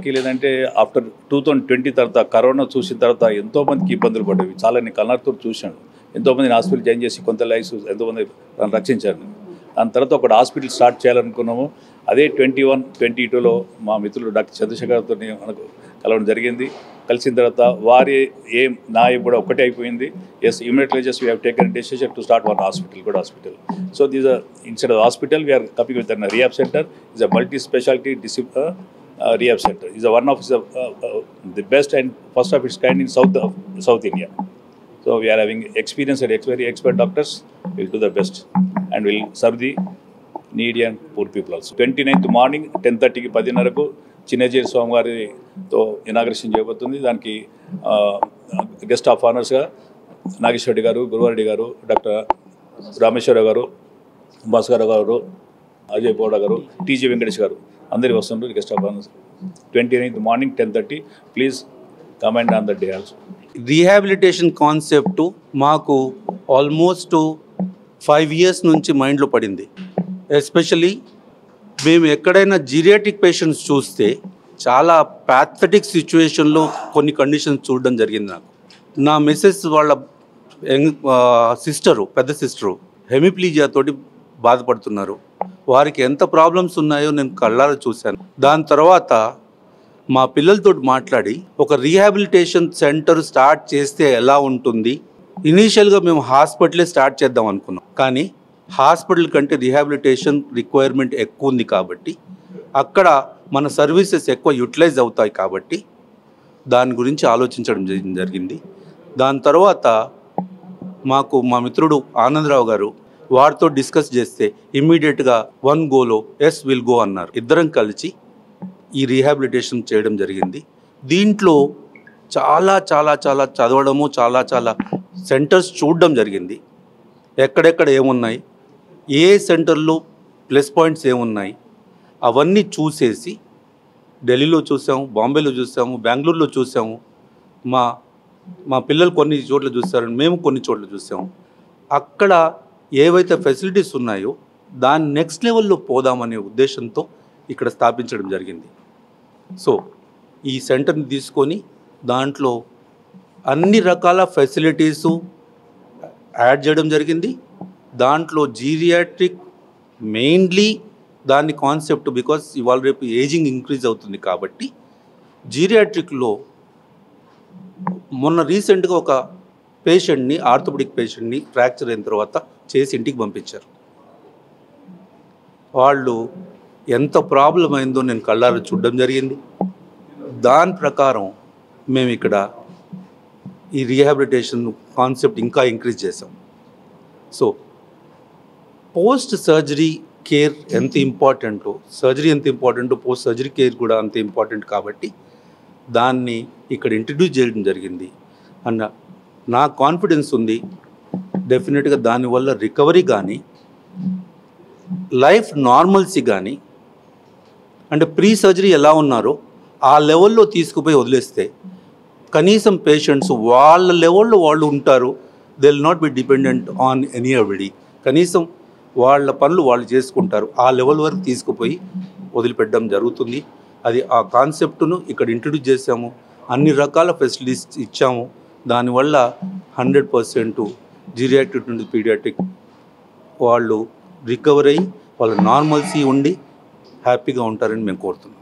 వాస్తవానికి లేదంటే ఆఫ్టర్ 2020 తర్వాత కరోనా చూసిన తర్వాత ఎంతోమందికి ఇబ్బందులు పడ్డవి. చాలా నేను కళ్ళతో చూశాను. ఎంతోమందిని హాస్పిటల్ జాయిన్ చేసి కొంత లైఫ్ ఎంతోమంది రక్షించారు. దాని తర్వాత ఒక హాస్పిటల్ స్టార్ట్ చేయాలనుకున్నాము. అదే 21-22లో మా మిత్రులు డాక్టర్ చంద్రశేఖర్తో మనకు కలవడం జరిగింది. కలిసిన తర్వాత వారి నా కూడా ఒక్కటే అయిపోయింది. Yes, immediately just we have taken decision to start one hospital, good hospital. So these are instead of hospital we are coming with an rehab center. Is a multi speciality rehab center. Is one of the best and first of its kind in South India. So we are having experienced and very expert doctors. We'll do the best and we'll serve the needy and poor people also. 29th morning 10:30కి 10:30కు చిన్నజీరి స్వామి గారితో inauguration చేయబోతుంది. దానికి guest of ఆనర్స్గా Nageswara Reddy గారు, గురువారెడ్డి గారు, doctor Rameshwar Rao గారు, భాస్కర్ గారు, అజయ్ పౌడ గారు, TG Venkatesh గారు అందరి వస్తున్నారు. Guest of honours 29th morning 10:30. Please comment on the day also. Rehabilitation concept మాకు ఆల్మోస్ట్ 5 years నుంచి మైండ్లో పడింది. ఎస్పెషలీ మేము ఎక్కడైనా జీరియాట్రిక్ పేషెంట్స్ చూస్తే చాలా ప్యాథటిక్ సిచ్యువేషన్లో కొన్ని కండిషన్స్ చూడడం జరిగింది. నా మిస్సెస్ వాళ్ళ పెద్ద సిస్టరు హెమిప్లీజియా తోటి బాధపడుతున్నారు. వారికి ఎంత ప్రాబ్లమ్స్ ఉన్నాయో నేను కళ్ళారా చూశాను. దాని తర్వాత మా పిల్లలతో మాట్లాడి ఒక రీహాబిలిటేషన్ సెంటర్ స్టార్ట్ చేస్తే ఎలా ఉంటుంది, ఇనీషియల్గా మేము హాస్పిటలే స్టార్ట్ చేద్దాం అనుకున్నాం. కానీ హాస్పిటల్ కంటే రీహాబిలిటేషన్ రిక్వైర్మెంట్ ఎక్కువ ఉంది కాబట్టి అక్కడ మన సర్వీసెస్ ఎక్కువ యూటిలైజ్ అవుతాయి కాబట్టి దాని గురించి ఆలోచించడం జరిగింది. దాని తర్వాత మాకు మా మిత్రుడు ఆనందరావు గారు వారితో డిస్కస్ చేస్తే ఇమ్మీడియట్గా వన్ గోలో ఎస్ విల్ గో అన్నారు. ఇద్దరం కలిసి ఈ రీహాబిలిటేషన్ చేయడం జరిగింది. దీంట్లో చాలా చాలా చాలా చదవడము, చాలా చాలా సెంటర్స్ చూడడం జరిగింది. ఎక్కడెక్కడ ఏమున్నాయి, ఏ సెంటర్లో ప్లస్ పాయింట్స్ ఏమున్నాయి అవన్నీ చూసేసి ఢిల్లీలో చూసాము, బాంబేలో చూసాము, బెంగళూరులో చూసాము. మా పిల్లలు కొన్ని చోట్ల చూస్తారు, మేము కొన్ని చోట్ల చూసాము. అక్కడ ఏవైతే ఫెసిలిటీస్ ఉన్నాయో దాని నెక్స్ట్ లెవెల్లో పోదామనే ఉద్దేశంతో ఇక్కడ స్థాపించడం జరిగింది. సో ఈ సెంటర్ని తీసుకొని దాంట్లో అన్ని రకాల ఫెసిలిటీసు యాడ్ చేయడం జరిగింది. దాంట్లో జీరియాట్రిక్ మెయిన్లీ దాని కాన్సెప్ట్, బికాస్ ఇవాళ రేపు ఏజింగ్ ఇంక్రీజ్ అవుతుంది కాబట్టి జీరియాట్రిక్లో మొన్న రీసెంట్గా ఒక పేషెంట్ని, ఆర్థోపెడిక్ పేషెంట్ని ఫ్రాక్చర్ అయిన తర్వాత చేసి ఇంటికి పంపించారు. వాళ్ళు ఎంత ప్రాబ్లం అయిందో నేను కళ్ళారా చూడడం జరిగింది. దాని ప్రకారం మేము ఇక్కడ ఈ రీహాబిలిటేషన్ కాన్సెప్ట్ ఇంకా ఇంక్రీజ్ చేసాం. సో పోస్ట్ సర్జరీ కేర్ ఎంత ఇంపార్టెంటో, సర్జరీ ఎంత ఇంపార్టెంటో పోస్ట్ సర్జరీ కేర్ కూడా అంత ఇంపార్టెంట్ కాబట్టి దాన్ని ఇక్కడ ఇంట్రడ్యూస్ చేయడం జరిగింది. అన్న నా కాన్ఫిడెన్స్ ఉంది, డెఫినెట్గా దానివల్ల రికవరీ కానీ లైఫ్ నార్మల్సీ కానీ, అంటే ప్రీ సర్జరీ ఎలా ఉన్నారో ఆ లెవెల్లో తీసుకుపోయి వదిలేస్తే కనీసం పేషెంట్స్ వాళ్ళ లెవెల్లో వాళ్ళు ఉంటారు. They will not be dependent on anybody. కనీసం వాళ్ళ పనులు వాళ్ళు చేసుకుంటారు. ఆ లెవెల్ వరకు తీసుకుపోయి వదిలిపెట్టడం జరుగుతుంది. అది ఆ కాన్సెప్ట్ను ఇక్కడ ఇంట్రడ్యూస్ చేసాము. అన్ని రకాల ఫెసిలిటీస్ ఇచ్చాము. దానివల్ల 100% జీరియాట్రిక్ నుండి పీడియాట్రిక్ వాళ్ళు రికవర్ అయ్యి వాళ్ళ నార్మల్సీ ఉండి హ్యాపీగా ఉంటారని మేము కోరుతున్నాం.